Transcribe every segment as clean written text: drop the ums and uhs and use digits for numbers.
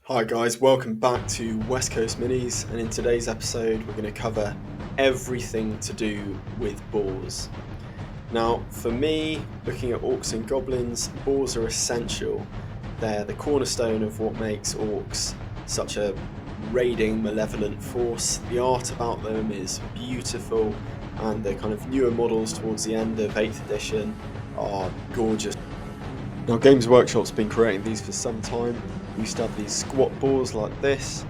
Hi guys, welcome back to West Coast Minis, and in today's episode we're going to cover everything to do with boars. Now for me, looking at orcs and goblins, boars are essential. They're the cornerstone of what makes orcs such a raiding, malevolent force. The art about them is beautiful, and the kind of newer models towards the end of 8th edition are gorgeous. Now Games Workshop's been creating these for some time. We used to have these squat boars like this,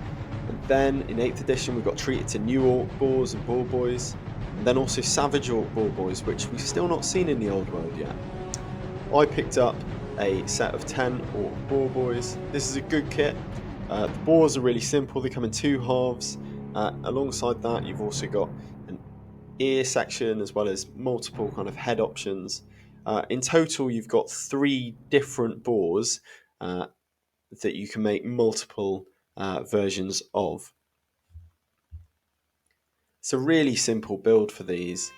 and then in 8th edition we got treated to new Orc boars and Boar Boys, and then also Savage Orc Boar Boys, which we've still not seen in the Old World yet. I picked up a set of 10 Orc Boar Boys. This is a good kit. The boars are really simple, they come in two halves. Alongside that you've also got an ear section as well as multiple kind of head options. In total you've got 3 different boars that you can make multiple versions of. It's a really simple build for these.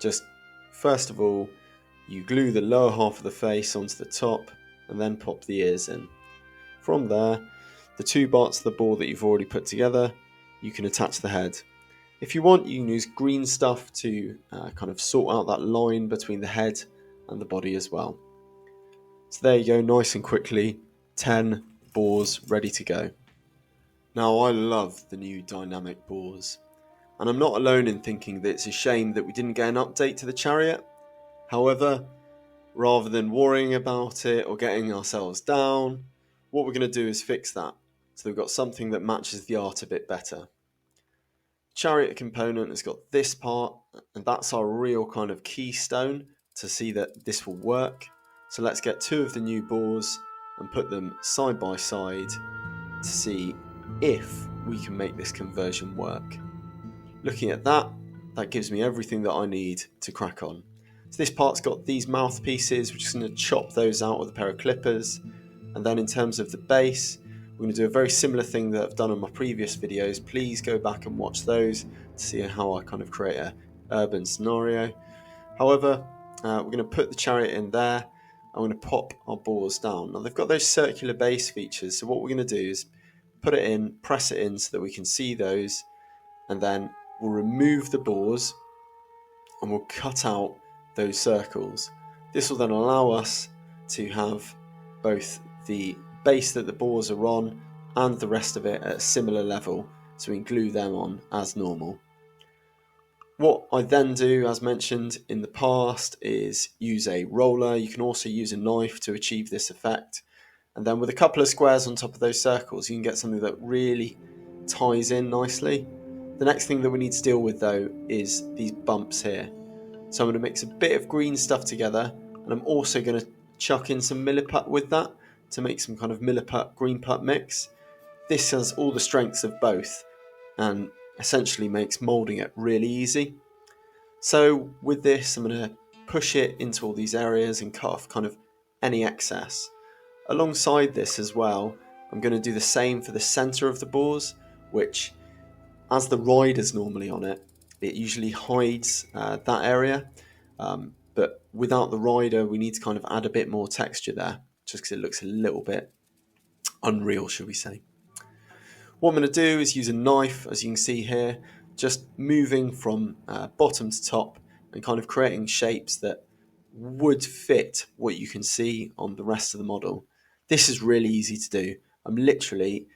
Just first of all, you glue the lower half of the face onto the top and then pop the ears in. From there, the 2 parts of the boar that you've already put together, you can attach the head. If you want, you can use Greenstuff to kind of sort out that line between the head and the body as well. So there you go, nice and quickly, 10 boars ready to go. Now I love the new dynamic boars, and I'm not alone in thinking that it's a shame that we didn't get an update to the chariot. However, rather than worrying about it or getting ourselves down, what we're going to do is fix that, so we've got something that matches the art a bit better. Chariot component has got this part, and that's our real kind of keystone to see that this will work. So let's get 2 of the new boars and put them side by side to see if we can make this conversion work. Looking at that, that gives me everything that I need to crack on. So this part's got these mouthpieces, we're just going to chop those out with a pair of clippers. And then in terms of the base, we're going to do a very similar thing that I've done on my previous videos. Please go back and watch those to see how I kind of create an urban scenario. However, we're going to put the chariot in there. I'm going to pop our boars down. Now they've got those circular base features, so what we're going to do is put it in, press it in so that we can see those, and then we'll remove the boars and we'll cut out those circles. This will then allow us to have both the base that the boars are on and the rest of it at a similar level, so we can glue them on as normal. What I then do, as mentioned in the past, is use a roller. You can also use a knife to achieve this effect. And then with a couple of squares on top of those circles, you can get something that really ties in nicely. The next thing that we need to deal with though is these bumps here. So I'm going to mix a bit of green stuff together, and I'm also going to chuck in some milliput with that to make some kind of milliput green put mix. This has all the strengths of both and essentially makes moulding it really easy. So with this, I'm going to push it into all these areas and cut off kind of any excess. Alongside this as well, I'm going to do the same for the centre of the boars, which, as the rider's normally on it, it usually hides that area. But without the rider, we need to kind of add a bit more texture there, just because it looks a little bit unreal, should we say. What I'm going to do is use a knife, as you can see here, just moving from bottom to top and kind of creating shapes that would fit what you can see on the rest of the model. This is really easy to do. I'm literally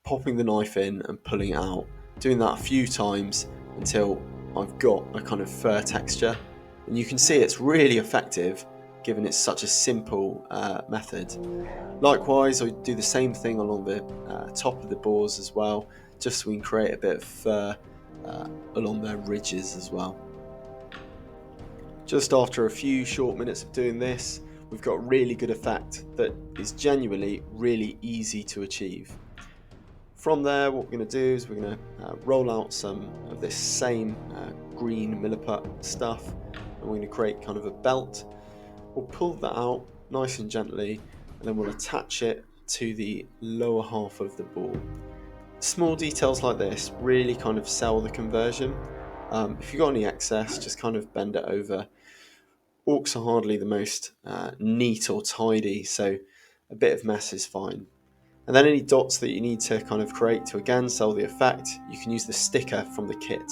popping the knife in and pulling it out, doing that a few times until I've got a kind of fur texture. And you can see it's really effective given it's such a simple method. Likewise, I do the same thing along the top of the boars as well, just so we can create a bit of fur along their ridges as well. Just after a few short minutes of doing this, we've got a really good effect that is genuinely really easy to achieve. From there, what we're going to do is we're going to roll out some of this same green milliput stuff, and we're going to create kind of a belt. We'll pull that out nice and gently, and then we'll attach it to the lower half of the boar. Small details like this really kind of sell the conversion. If you've got any excess, just kind of bend it over. Orcs are hardly the most neat or tidy, so a bit of mess is fine. And then any dots that you need to kind of create to again sell the effect, you can use the sticker from the kit.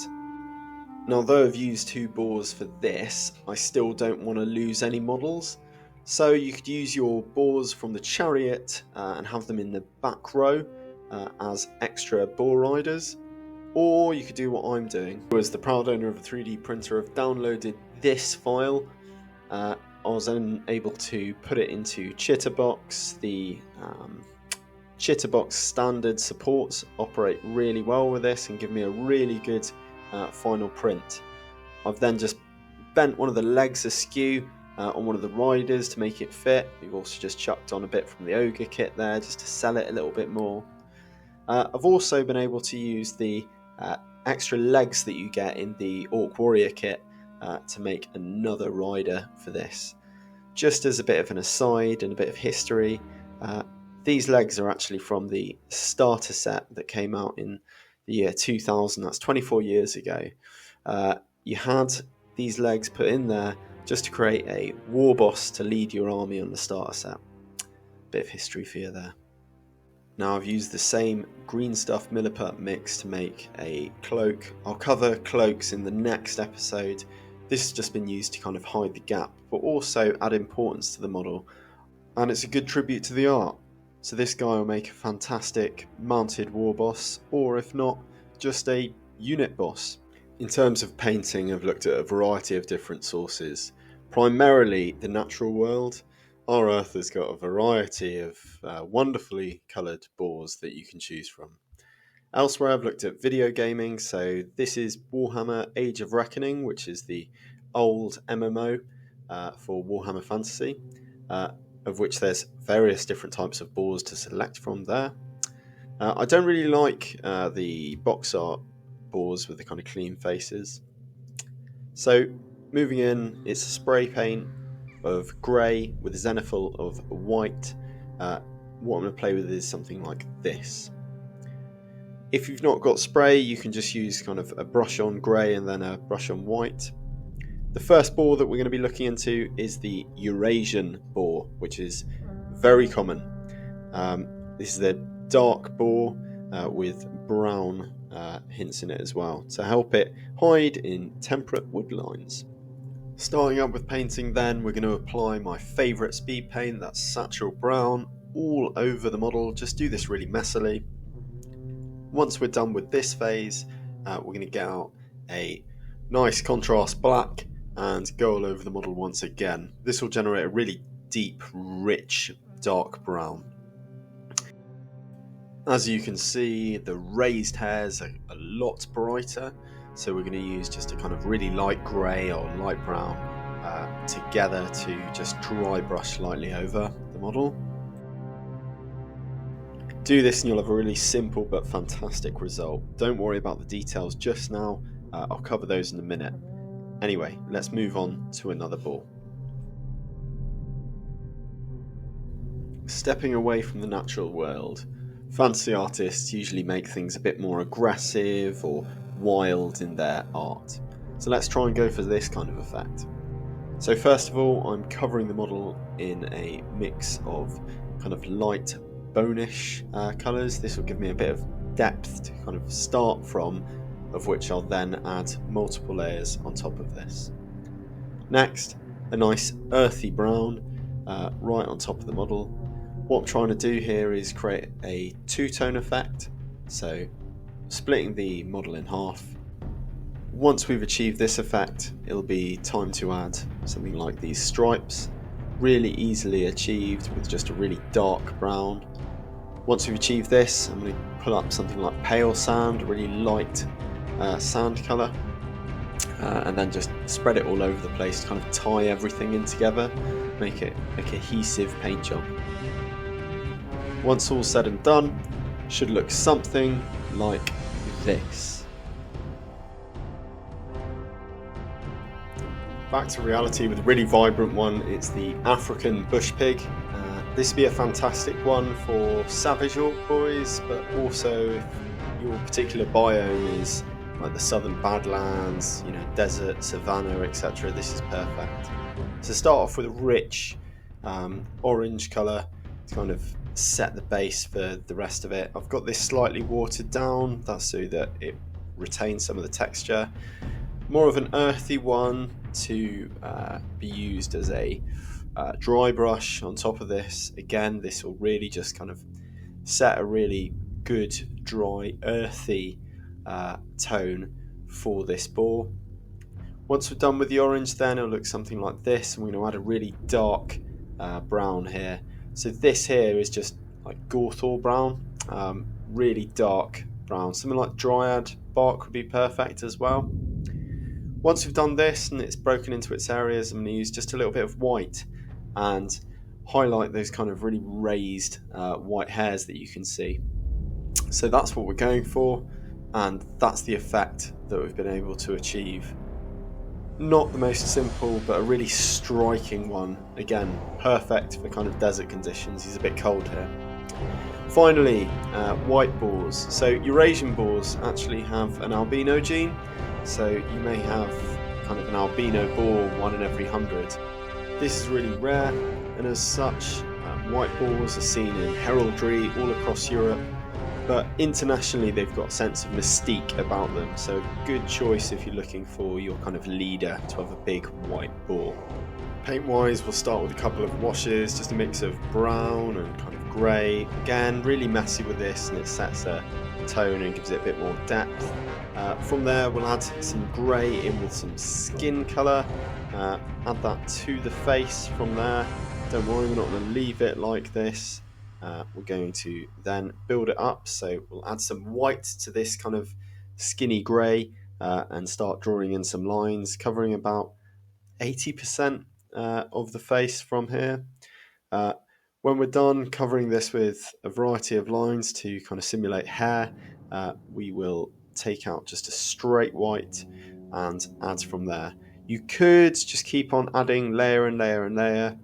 Now, although I've used 2 boars for this, I still don't want to lose any models. So you could use your boars from the chariot and have them in the back row as extra boar riders. Or you could do what I'm doing. As the proud owner of a 3D printer, I've downloaded this file. I was then able to put it into Chitterbox. The Chitterbox standard supports operate really well with this and give me a really good final print. I've then just bent one of the legs askew on one of the riders to make it fit. We've also just chucked on a bit from the ogre kit there just to sell it a little bit more. I've also been able to use the extra legs that you get in the Orc Warrior kit to make another rider for this. Just as a bit of an aside and a bit of history, these legs are actually from the starter set that came out in the year 2000, that's 24 years ago. You had these legs put in there just to create a war boss to lead your army on the starter set. Bit of history for you there. Now I've used the same Greenstuff Milliput mix to make a cloak. I'll cover cloaks in the next episode. This has just been used to kind of hide the gap, but also add importance to the model. And it's a good tribute to the art. So this guy will make a fantastic mounted war boss, or if not, just a unit boss. In terms of painting, I've looked at a variety of different sources. Primarily the natural world. Our Earth has got a variety of wonderfully coloured boars that you can choose from. Elsewhere I've looked at video gaming, so this is Warhammer Age of Reckoning, which is the old MMO for Warhammer Fantasy, of which there's various different types of boars to select from there. I don't really like the box art boars with the kind of clean faces. So moving in, it's a spray paint of grey with a zenithal of white. What I'm going to play with is something like this. If you've not got spray, you can just use kind of a brush on grey and then a brush on white. The first boar that we're going to be looking into is the Eurasian boar, which is very common. This is a dark boar with brown hints in it as well to help it hide in temperate wood lines. Starting up with painting then, we're going to apply my favourite speed paint, that's Satchel Brown, all over the model. Just do this really messily. Once we're done with this phase, we're going to get out a nice contrast black and go all over the model once again. This will generate a really deep, rich, dark brown. As you can see, the raised hairs are a lot brighter, so we're going to use just a kind of really light grey or light brown together to just dry brush lightly over the model. Do this and you'll have a really simple but fantastic result. Don't worry about the details just now, I'll cover those in a minute. Anyway, let's move on to another boar. Stepping away from the natural world, fantasy artists usually make things a bit more aggressive or wild in their art. So let's try and go for this kind of effect. So first of all, I'm covering the model in a mix of kind of light bonish colours. This will give me a bit of depth to kind of start from, of which I'll then add multiple layers on top of this. Next, a nice earthy brown right on top of the model. What I'm trying to do here is create a two-tone effect, so splitting the model in half. Once we've achieved this effect, it'll be time to add something like these stripes, really easily achieved with just a really dark brown. Once we've achieved this, I'm going to pull up something like pale sand, a really light sand colour, and then just spread it all over the place to kind of tie everything in together, make it a cohesive paint job. Once all said and done, it should look something like this. Back to reality with a really vibrant one, it's the African bush pig. This would be a fantastic one for savage orc boys, but also if your particular biome is like the southern badlands, desert, savannah, etc., this is perfect. So start off with a rich orange colour to kind of set the base for the rest of it. I've got this slightly watered down, that's so that it retains some of the texture. More of an earthy one to be used as a dry brush on top of this. Again, this will really just kind of set a really good, dry, earthy tone for this boar. Once we're done with the orange, then it'll look something like this, and we're going to add a really dark brown here. So this here is just like Gawthor brown, really dark brown. Something like Dryad bark would be perfect as well. Once we've done this and it's broken into its areas, I'm going to use just a little bit of white and highlight those kind of really raised white hairs that you can see. So that's what we're going for, and that's the effect that we've been able to achieve. Not the most simple, but a really striking one. Again, perfect for kind of desert conditions. He's a bit cold here. Finally, white boars. So Eurasian boars actually have an albino gene. So you may have kind of an albino boar 1 in every 100. This is really rare, and as such, white boars are seen in heraldry all across Europe. But internationally, they've got a sense of mystique about them, so good choice if you're looking for your kind of leader to have a big white boar. Paint-wise, we'll start with a couple of washes, just a mix of brown and kind of grey. Again, really messy with this, and it sets a tone and gives it a bit more depth. From there, we'll add some grey in with some skin colour, add that to the face from there. Don't worry, we're not going to leave it like this. We're going to then build it up, so we'll add some white to this kind of skinny grey and start drawing in some lines, covering about 80% of the face from here. When we're done covering this with a variety of lines to kind of simulate hair, we will take out just a straight white and add from there. You could just keep on adding layer and layer and layer,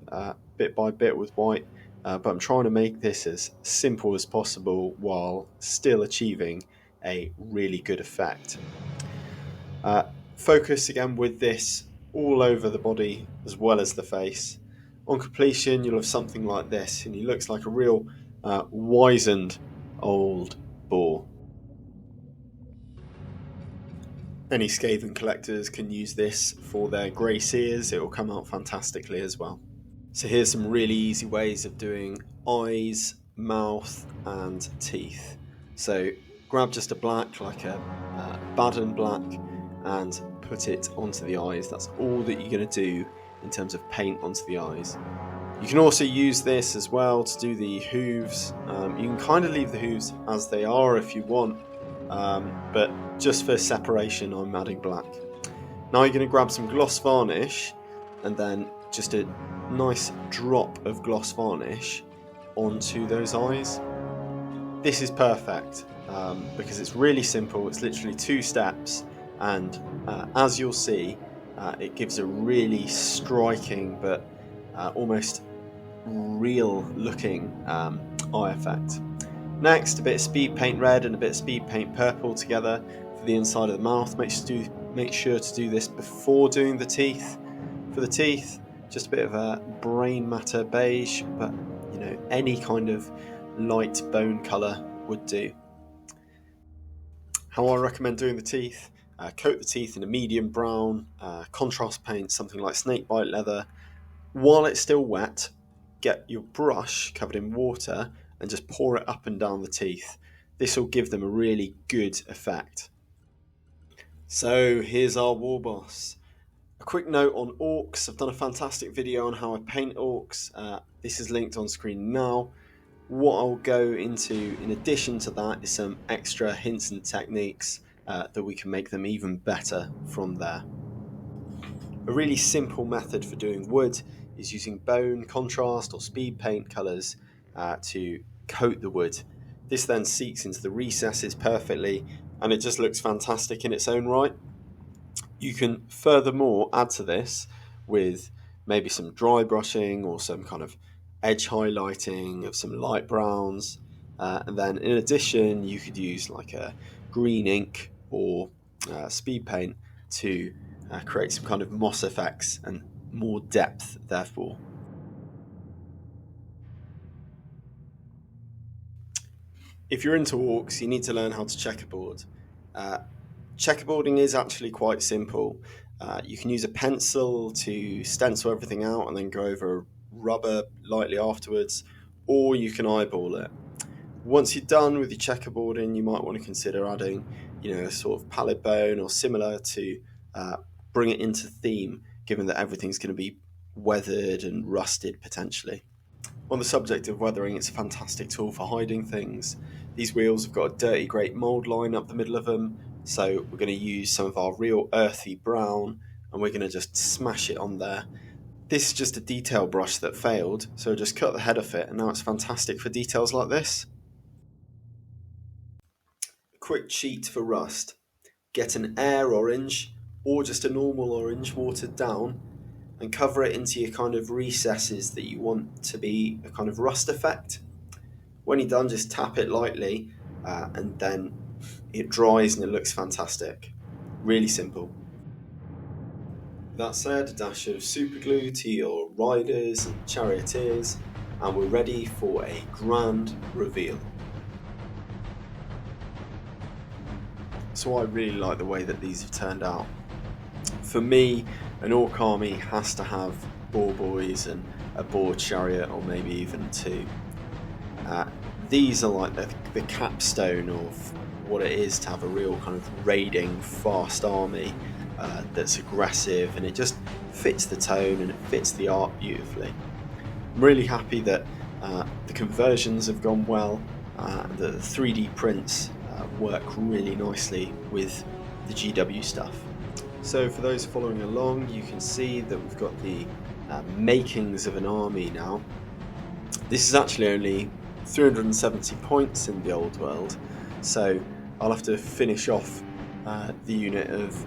bit by bit with white, but I'm trying to make this as simple as possible while still achieving a really good effect. Focus again with this all over the body as well as the face. On completion, you'll have something like this, and he looks like a real wizened old boar. Any Skaven collectors can use this for their grey seers. It will come out fantastically as well. So here's some really easy ways of doing eyes, mouth and teeth. So grab just a black, like a Baden black, and put it onto the eyes. That's all that you're going to do in terms of paint onto the eyes. You can also use this as well to do the hooves. You can kind of leave the hooves as they are if you want, but just for separation I'm adding black. Now you're going to grab some gloss varnish and then just a nice drop of gloss varnish onto those eyes. This is perfect because it's really simple. It's literally 2 steps, and as you'll see, it gives a really striking but almost real looking eye effect. Next, a bit of speed paint red and a bit of speed paint purple together for the inside of the mouth. Make sure to do this before doing the teeth. For the teeth, just a bit of a brain matter beige, but you know, any kind of light bone colour would do. How I recommend doing the teeth: coat the teeth in a medium brown, contrast paint, something like snakebite leather. While it's still wet, get your brush covered in water and just pour it up and down the teeth. This will give them a really good effect. So here's our war boss. A quick note on orcs. I've done a fantastic video on how I paint orcs. This is linked on screen now. What I'll go into in addition to that is some extra hints and techniques that we can make them even better from there. A really simple method for doing wood is using bone, contrast or speed paint colours to coat the wood. This then seeps into the recesses perfectly, and it just looks fantastic in its own right. You can furthermore add to this with maybe some dry brushing or some kind of edge highlighting of some light browns, and then in addition you could use like a green ink or speed paint to create some kind of moss effects and more depth therefore. if you're into orcs, you need to learn how to checkerboard. Checkerboarding is actually quite simple. You can use a pencil to stencil everything out and then go over rubber lightly afterwards, or you can eyeball it. Once you're done with your checkerboarding, you might want to consider adding, a sort of pallet bone or similar to bring it into theme, given that everything's going to be weathered and rusted potentially. On the subject of weathering, it's a fantastic tool for hiding things. These wheels have got a dirty grey mould line up the middle of them, so we're going to use some of our real earthy brown and we're going to just smash it on there. This is just a detail brush that failed, so I just cut the head off it and now it's fantastic for details like this. A quick cheat for rust. Get an air orange or just a normal orange watered down and cover it into your kind of recesses that you want to be a kind of rust effect. When you're done, just tap it lightly and then it dries and it looks fantastic. Really simple. That said, a dash of super glue to your riders and charioteers and we're ready for a grand reveal. So I really like the way that these have turned out. For me, an orc army has to have Boar Boys and a boar chariot, or maybe even two. These are like the capstone of what it is to have a real kind of raiding, fast army that's aggressive, and it just fits the tone and it fits the art beautifully. I'm really happy that the conversions have gone well, the 3D prints work really nicely with the GW stuff. So for those following along, you can see that we've got the makings of an army now. This is actually only 370 points in the old world, so I'll have to finish off the unit of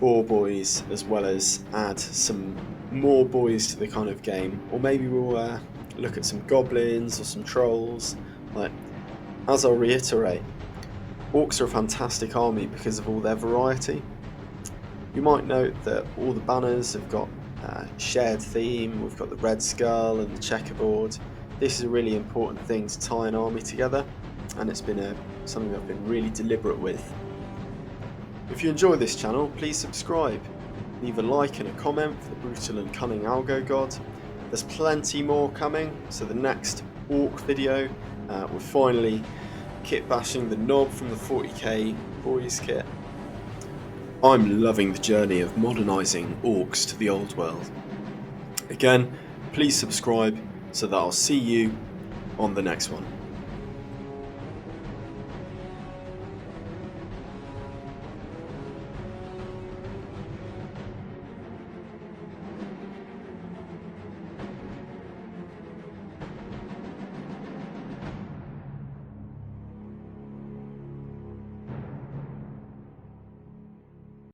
Boar Boys as well as add some more boys to the kind of game, or maybe we'll look at some goblins or some trolls. As I'll reiterate, orcs are a fantastic army because of all their variety. You might note that all the banners have got shared theme. We've got the red skull and the checkerboard. This is a really important thing to tie an army together, and it's been something I've been really deliberate with. If you enjoy this channel, please subscribe. Leave a like and a comment for the brutal and cunning Algo God. There's plenty more coming, so the next orc video, we're finally kit bashing the knob from the 40k boys kit. I'm loving the journey of modernising orcs to the old world. Again, please subscribe so that I'll see you on the next one.